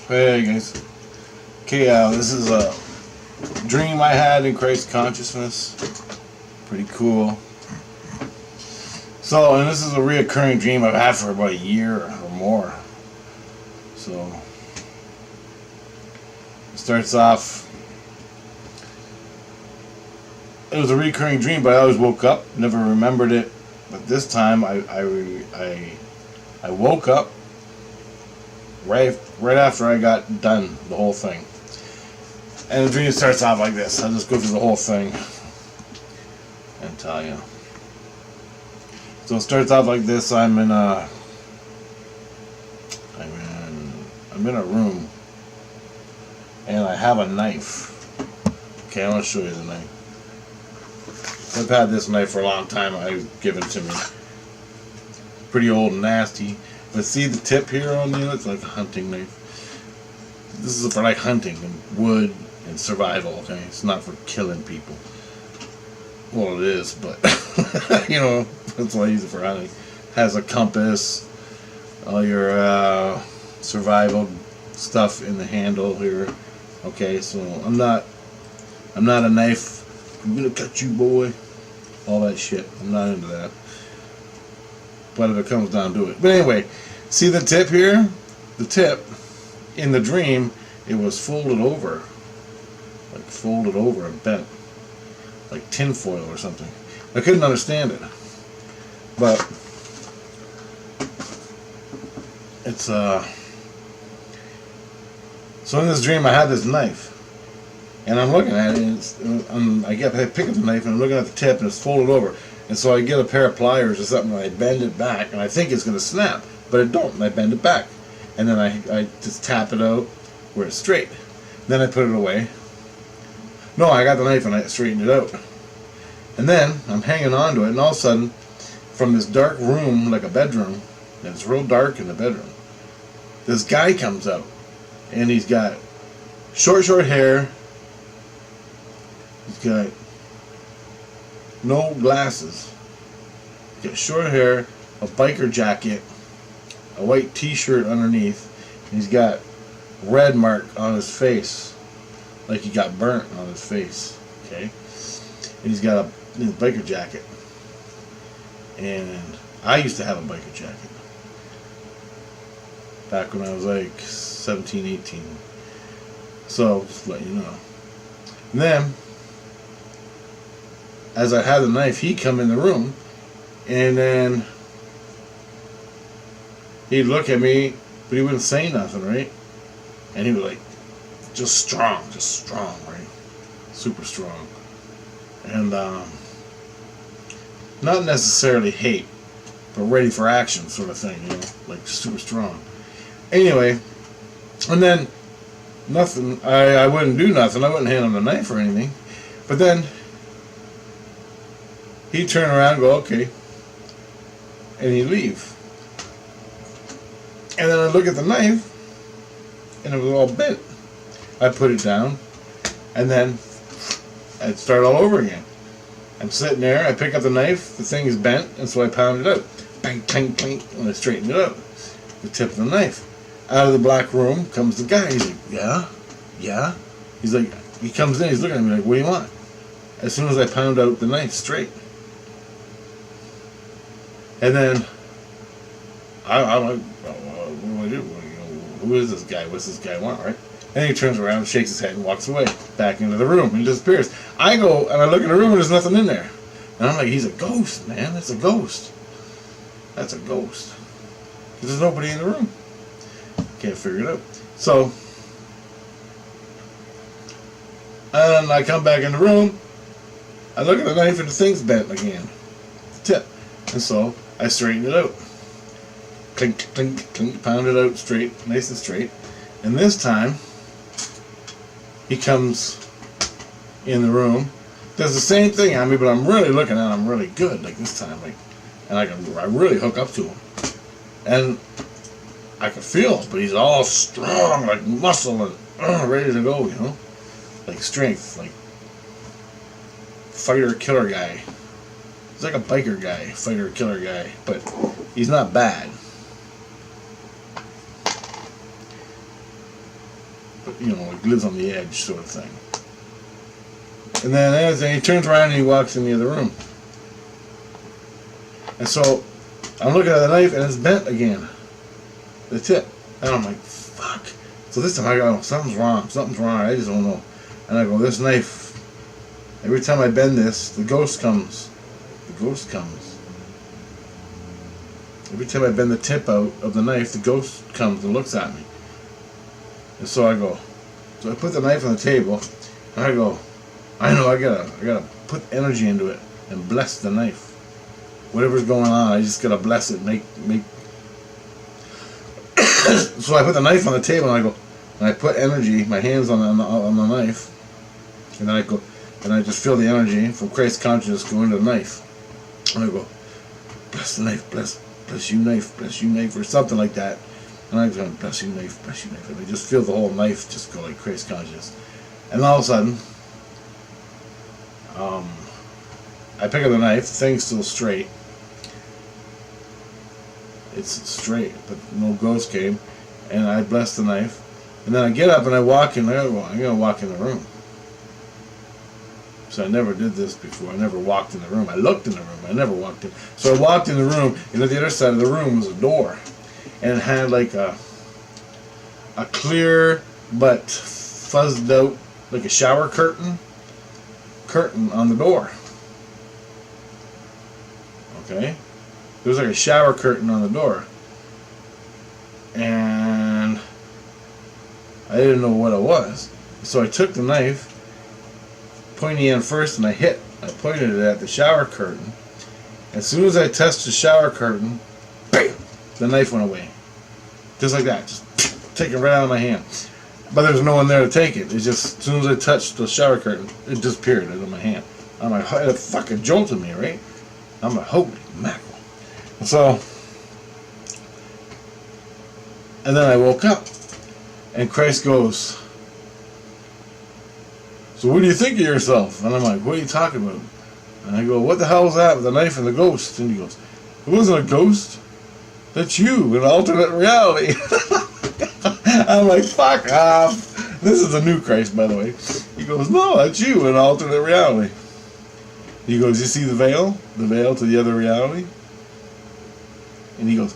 Hey guys. Okay, this is a dream I had in Christ consciousness. Pretty cool. So, and this is a reoccurring dream I've had for about a year or more. So, it starts off. It was a recurring dream, but I always woke up, never remembered it. But this time, I woke up right after I got done the whole thing. And the dream starts off like this. I'll just go through the whole thing and tell you. So it starts off like this. I'm in a room, and I have a knife. Okay, I want to show you the knife. I've had this knife for a long time. I was given to me. Pretty old and nasty. But see the tip here on the end? It's like a hunting knife. This is for like hunting and wood and survival, okay? It's not for killing people. Well, it is, but, you know, that's why I use it for hunting. Has a compass, all your survival stuff in the handle here. Okay, so I'm not a knife. I'm gonna cut you, boy. All that shit. I'm not into that. But if it comes down to it. But anyway, see the tip here? The tip, in the dream, it was folded over. Like folded over and bent. Like tinfoil or something. I couldn't understand it. But it's so in this dream I had this knife. And I'm looking at it, and I pick up the knife, and I'm looking at the tip, and it's folded over. And so I get a pair of pliers or something, and I bend it back, and I think it's going to snap, but it don't, and I bend it back. And then I just tap it out where it's straight. Then I put it away. No, I got the knife, and I straightened it out. And then I'm hanging on to it, and all of a sudden, from this dark room, like a bedroom, and it's real dark in the bedroom, this guy comes out, and he's got short hair. He's got no glasses. He's got short hair, a biker jacket, a white t-shirt underneath, and he's got red mark on his face, like he got burnt on his face. Okay, and he's got his biker jacket. And I used to have a biker jacket back when I was like 17, 18. So just to let you know. And then, as I had the knife, he'd come in the room, and then he'd look at me, but he wouldn't say nothing, right? And he was like, just strong, right? Super strong. And not necessarily hate, but ready for action sort of thing, you know, like super strong. Anyway, and then nothing, I wouldn't do nothing, I wouldn't hand him the knife or anything, but then he'd turn around and go, okay, and he'd leave. And then I'd look at the knife, and it was all bent. I'd put it down, and then I'd start all over again. I'm sitting there, I pick up the knife, the thing is bent, and so I pound it out. Bang, clink, clink, and I straighten it out. The tip of the knife. Out of the black room comes the guy. He's like, yeah. He's like, he comes in, he's looking at me like, what do you want? As soon as I pound out the knife straight. And then, I'm like, what do I do? Who is this guy? What's this guy want, right? And he turns around, shakes his head, and walks away, back into the room, and disappears. I go, and I look in the room, and there's nothing in there. And I'm like, he's a ghost, man. That's a ghost. That's a ghost. Because there's nobody in the room. Can't figure it out. So, and I come back in the room, I look at the knife, and the thing's bent again. The tip. And so, I straighten it out. Clink, clink, clink, pound it out straight, nice and straight. And this time, he comes in the room, does the same thing on me, but I'm really looking at him really good, like this time, like, and I really hook up to him. And I can feel him, but he's all strong, like muscle, and ready to go, you know? Like strength, like fighter killer guy. He's like a biker guy, fighter killer guy, but he's not bad. like lives on the edge sort of thing. And then he turns around and he walks in the other room. And so I'm looking at the knife and it's bent again. The tip. And I'm like, fuck. So this time I go, something's wrong, I just don't know. And I go, this knife, every time I bend this, the ghost comes. Every time I bend the tip out of the knife, the ghost comes and looks at me. And so I put the knife on the table, and I go, I know, I gotta put energy into it and bless the knife. Whatever's going on, I just gotta bless it, make. So I put the knife on the table, and I go, and I put energy, my hands on the knife, and then I go, and I just feel the energy from Christ consciousness go into the knife, and I go, bless the knife, bless you knife, or something like that. And I go, bless you knife, and I just feel the whole knife just go like Christ conscious. And all of a sudden, I pick up the knife, the thing's still straight. It's straight, but no ghost came. And I bless the knife. And then I get up and I walk in there. I'm going to walk in the room. So I never did this before. I never walked in the room. I looked in the room. I never walked in. So I walked in the room, and at the other side of the room was a door. And it had like a clear but fuzzed out, like a shower curtain on the door. Okay? There was like a shower curtain on the door. And I didn't know what it was. So I took the knife, pointy end first, and I pointed it at the shower curtain. As soon as I touched the shower curtain, bam, the knife went away. Just like that. Just take it right out of my hand. But there's no one there to take it. It's just, as soon as I touched the shower curtain, it disappeared out of my hand. I'm like, it fucking jolted me, right? I'm like, holy mackerel. So, and then I woke up, and Christ goes, so what do you think of yourself? And I'm like, what are you talking about? And I go, what the hell was that with the knife and the ghost? And he goes, it wasn't a ghost. That's you in alternate reality. I'm like, fuck off. This is a new Christ, by the way. He goes, no, that's you in alternate reality. He goes, you see the veil? The veil to the other reality? And he goes,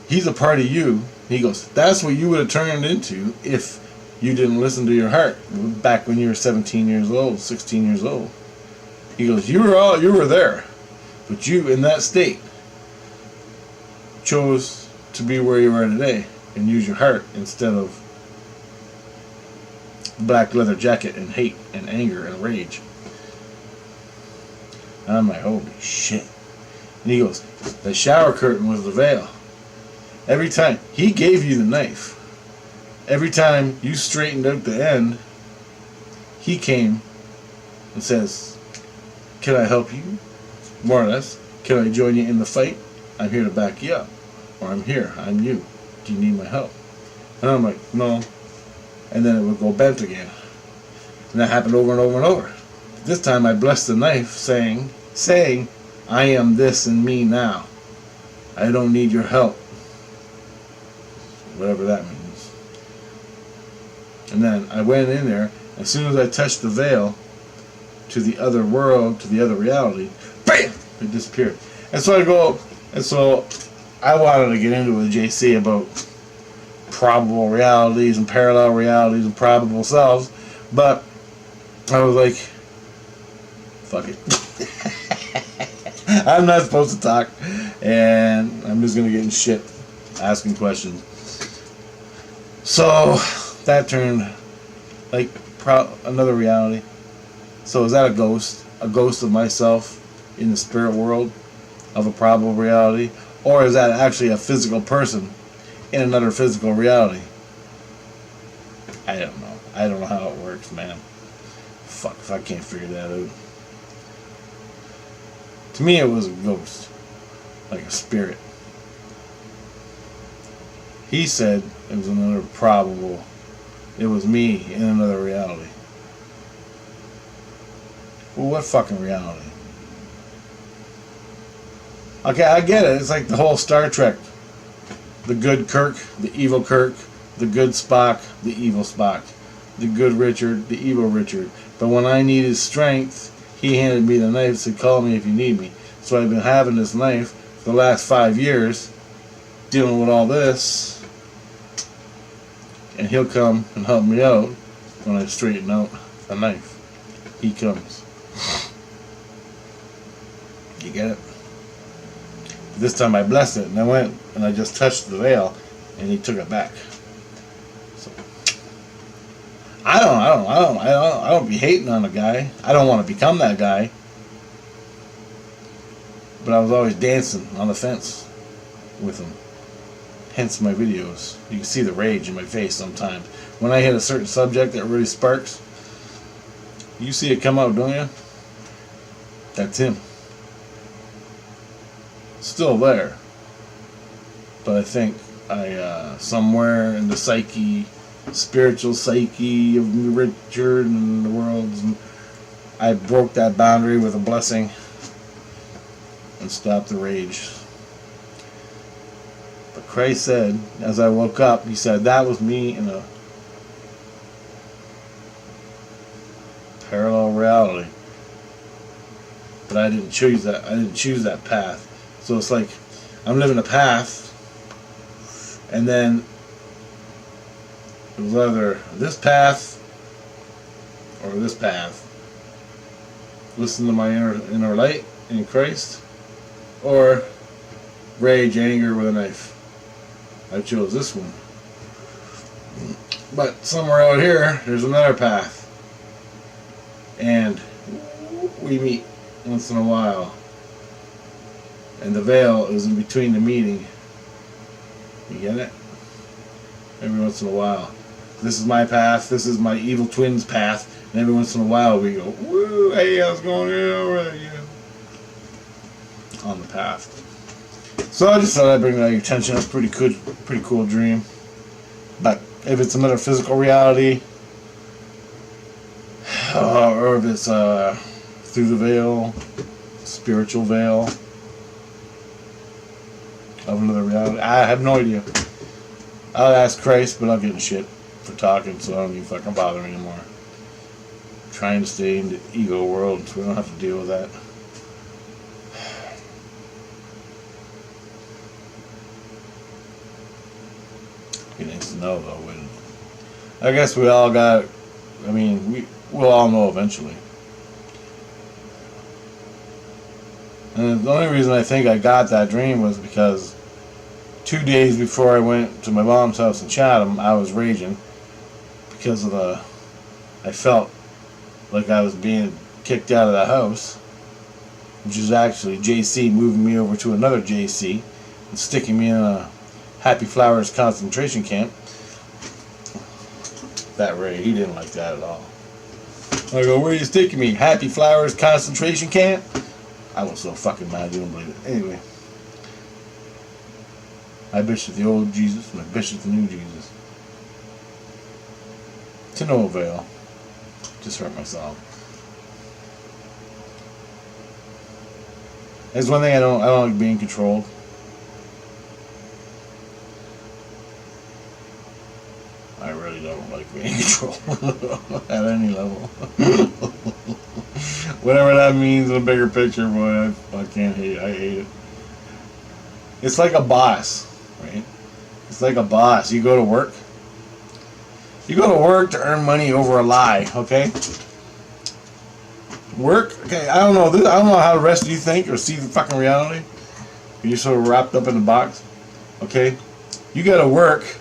he's a part of you. He goes, that's what you would have turned into if you didn't listen to your heart back when you were 17 years old, 16 years old. He goes, you were there, but you, in that state, chose to be where you are today and use your heart instead of black leather jacket and hate and anger and rage. And I'm like, holy shit. And he goes, the shower curtain was the veil. Every time he gave you the knife, every time you straightened out the end, he came and says, can I help you? More or less. Can I join you in the fight? I'm here to back you up. Or I'm here. I'm you. Do you need my help? And I'm like, no. And then it would go bent again. And that happened over and over and over. This time I blessed the knife, saying, I am this and me now. I don't need your help. Whatever that means. And then I went in there. As soon as I touched the veil to the other world, to the other reality, bam! It disappeared. And so I wanted to get into it with JC about probable realities and parallel realities and probable selves, but I was like, fuck it. I'm not supposed to talk, and I'm just gonna get in shit asking questions. So that turned like another reality. So is that a ghost? A ghost of myself in the spirit world of a probable reality? Or is that actually a physical person in another physical reality? I don't know. I don't know how it works, man. Fuck if I can't figure that out. To me it was a ghost. Like a spirit. He said it was another probable. It was me in another reality. Well, what fucking reality? Okay, I get it. It's like the whole Star Trek. The good Kirk, the evil Kirk, the good Spock, the evil Spock, the good Richard, the evil Richard. But when I needed strength, he handed me the knife, said, call me if you need me. So I've been having this knife for the last 5 years, dealing with all this, and he'll come and help me out when I straighten out a knife. He comes. You get it? This time I blessed it, and I went and I just touched the veil, and he took it back. So I don't be hating on a guy. I don't want to become that guy. But I was always dancing on the fence with him. Hence my videos. You can see the rage in my face sometimes. When I hit a certain subject that really sparks, you see it come out, don't you? That's him. Still there. But I think I, somewhere in the psyche, spiritual psyche of Richard and the world, I broke that boundary with a blessing and stopped the rage. But Christ said, as I woke up, he said, that was me in a parallel reality. But I didn't choose that. I didn't choose that path. So it's like I'm living a path, and then it was either this path or this path. Listen to my inner light in Christ, or rage, anger with a knife. I chose this one. But somewhere out here, there's another path. And we meet once in a while. And the veil is in between the meeting. You get it? Every once in a while. This is my path. This is my evil twin's path. And every once in a while we go, woo, hey, how's it going? On the path. So I just thought I'd bring that to your attention. That's pretty cool dream. But if it's a metaphysical reality, or if it's through the veil, spiritual veil of another reality, I have no idea. I'll ask Christ, but I'll get in shit for talking, so I don't even fucking bother anymore. I'm trying to stay in the ego world, so we don't have to deal with that. Be nice to know, though. When I guess we all got. I mean, we'll all know eventually. And the only reason I think I got that dream was because 2 days before I went to my mom's house in Chatham, I was raging because of I felt like I was being kicked out of the house, which is actually JC moving me over to another JC and sticking me in a Happy Flowers concentration camp. That Ray, he didn't like that at all. I go, where are you sticking me? Happy Flowers concentration camp? I was so fucking mad, you don't believe it. Anyway, I bitched at the old Jesus and I bitched at the new Jesus. To no avail. Just hurt myself. There's one thing I don't like being controlled. I really don't like being controlled at any level. Whatever that means in a bigger picture, boy, I can't hate it. I hate it. It's like a boss, right? It's like a boss. You go to work. You go to work to earn money over a lie, okay? Work, okay, I don't know how the rest of you think or see the fucking reality. You're so wrapped up in the box, okay? You gotta work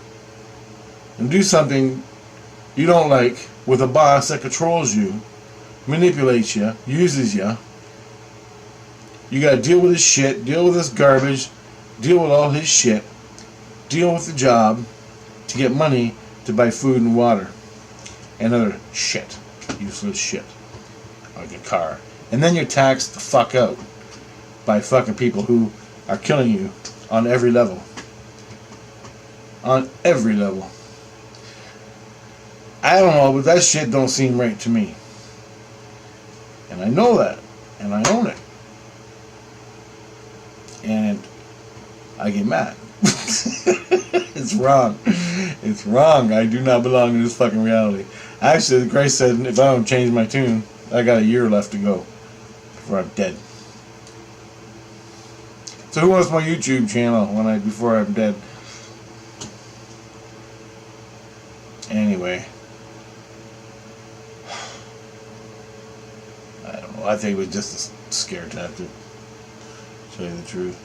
and do something you don't like with a boss that controls you, manipulates you, uses you. You gotta deal with his shit, deal with his garbage, deal with all his shit, deal with the job to get money to buy food and water and other shit, useless shit, like a car. And then you're taxed the fuck out by fucking people who are killing you on every level. On every level. I don't know, but that shit don't seem right to me. And I know that. And I own it. And I get mad. It's wrong. It's wrong. I do not belong in this fucking reality. Actually, Christ said, if I don't change my tune, I got a year left to go before I'm dead. So who wants my YouTube channel before I'm dead? Anyway. I don't know. I think it was just a scare tactic. To tell you the truth.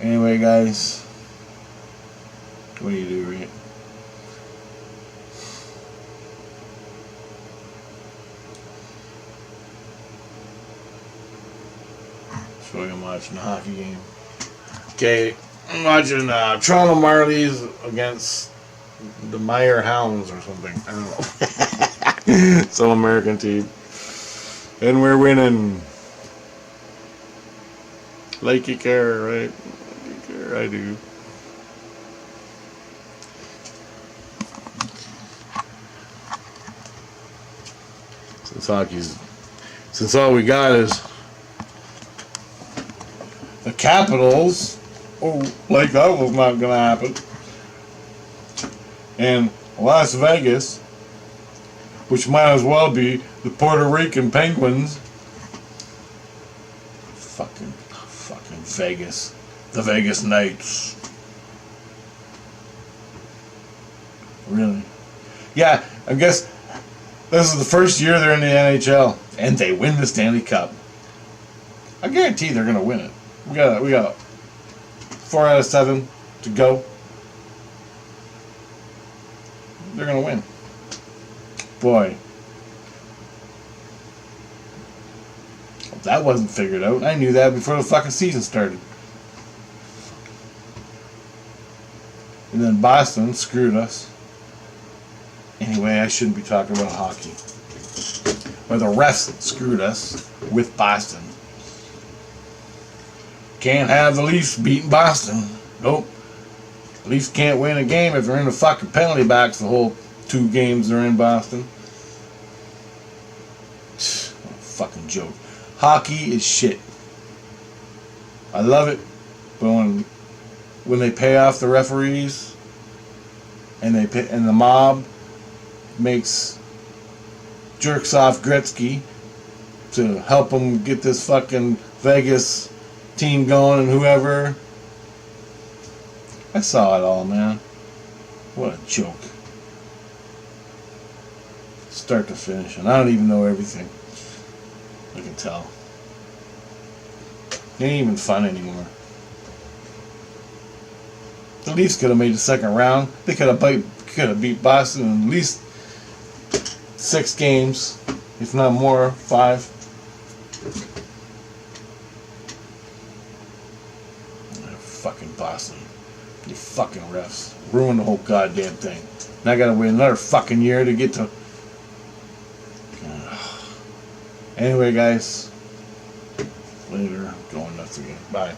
Anyway, guys. What do you do, Rick? So I'm watching a hockey game. Okay, I'm watching Toronto Marlies against the Meyer Hounds or something. I don't know. Some American team. And we're winning. Like you care, right? Like you care, I do. Since all we got is the Capitals, like that was not gonna happen. And Las Vegas, which might as well be the Puerto Rican Penguins. Fucking Vegas. The Vegas Knights. Really? Yeah, I guess this is the first year they're in the NHL, and they win the Stanley Cup. I guarantee they're gonna win it. We got 4 out of 7 to go. They're gonna win. Boy, that wasn't figured out. I knew that before the fucking season started. And then Boston screwed us. Anyway, I shouldn't be talking about hockey. Or the refs screwed us with Boston. Can't have the Leafs beating Boston. Nope. The Leafs can't win a game if they're in the fucking penalty box the whole 2 games they're in Boston. Fucking joke. Hockey is shit. I love it, but when they pay off the referees and the mob jerks off Gretzky to help them get this fucking Vegas team going and whoever. I saw it all, man. What a joke. Start to finish, and I don't even know everything. I can tell. It ain't even fun anymore. The Leafs could have made the second round. They could have beat Boston in at least 6 games, if not more, 5. Fucking Boston. You fucking refs. Ruined the whole goddamn thing. Now I gotta wait another fucking year to get to... Anyway, guys. Later. Going nuts again. Bye.